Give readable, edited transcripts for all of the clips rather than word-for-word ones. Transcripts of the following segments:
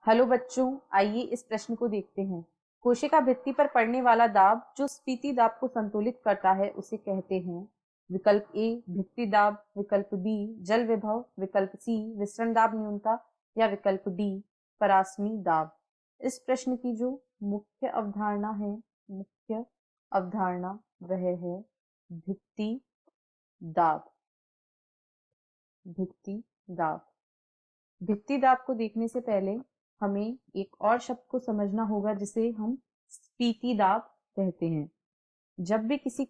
Hello बच्चों, आइए इस प्रश्न को देखते हैं। कोशिका भित्ति पर पड़ने वाला दाब जो स्फीति दाब को संतुलित करता है उसे कहते हैं। विकल्प ए भित्ति दाब, विकल्प बी जल विभव, विकल्प सी विसरण दाब न्यूनता या विकल्प डी परासनी दाब। इस प्रश्न की जो मुख्य अवधारणा है, मुख्य अवधारणा वह है भित्ति दाब। भित्ति दाब। भित्ति दाब को देखने से पहले हमें एक और शब्द को समझना होगा जिसे हम स्फीति दाब कहते हैं। जब भी किसी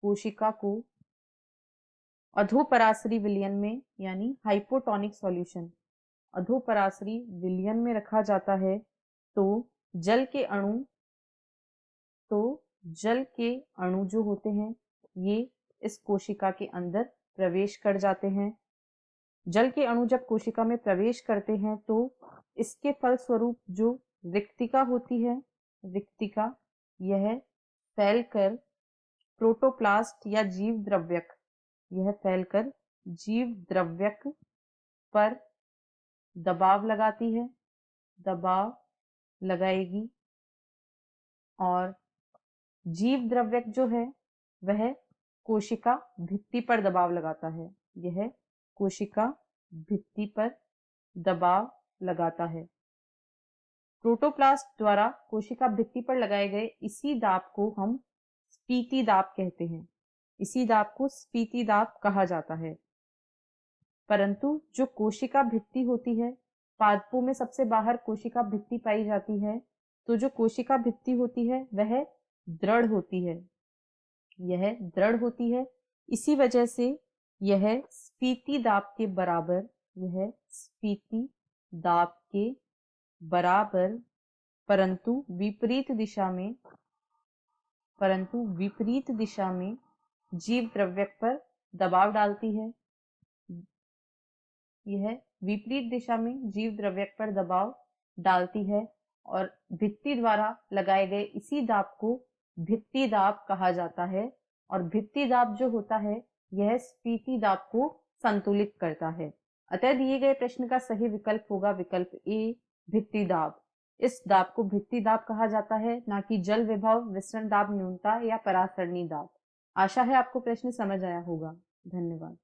कोशिका को अधोपराशरी विलयन में यानी हाइपोटोनिक सॉल्यूशन अधोपराशरी विलयन में रखा जाता है तो जल के अणु जो होते हैं ये इस कोशिका के अंदर प्रवेश कर जाते हैं। जल के अणु जब कोशिका में प्रवेश करते हैं तो इसके फलस्वरूप जो रिक्तिका होती है, रिक्तिका यह फैलकर प्रोटोप्लास्ट या जीव द्रव्यक पर दबाव लगाती है, दबाव लगाएगी और जीव द्रव्यक जो है वह कोशिका भित्ति पर दबाव लगाता है। यह कोशिका भित्ति पर दबाव लगाता है। प्रोटोप्लास्ट द्वारा कोशिका भित्ति पर लगाए गए इसी दाब को हम स्फीति दाब कहते हैं। इसी दाब को स्फीति दाब कहा जाता है। परंतु जो कोशिका भित्ति होती है, पादपों में सबसे बाहर कोशिका भित्ति पाई जाती है, तो जो कोशिका भित्ति होती है वह दृढ़ होती है। यह दृढ़ होती है, इसी वजह से यह स्फीति दाब के बराबर परंतु विपरीत दिशा में जीव द्रव्यक पर दबाव डालती है। यह विपरीत दिशा में जीव द्रव्यक पर दबाव डालती है और भित्ति द्वारा लगाए गए इसी दाब को भित्ति दाब कहा जाता है। और भित्ति दाब जो होता है यह स्फीति दाब को संतुलित करता है। अतः दिए गए प्रश्न का सही विकल्प होगा विकल्प ए भित्ति दाब। इस दाब को भित्ति दाब कहा जाता है, ना कि जल विभव, विसरण दाब न्यूनता या परासरणी दाब। आशा है आपको प्रश्न समझ आया होगा। धन्यवाद।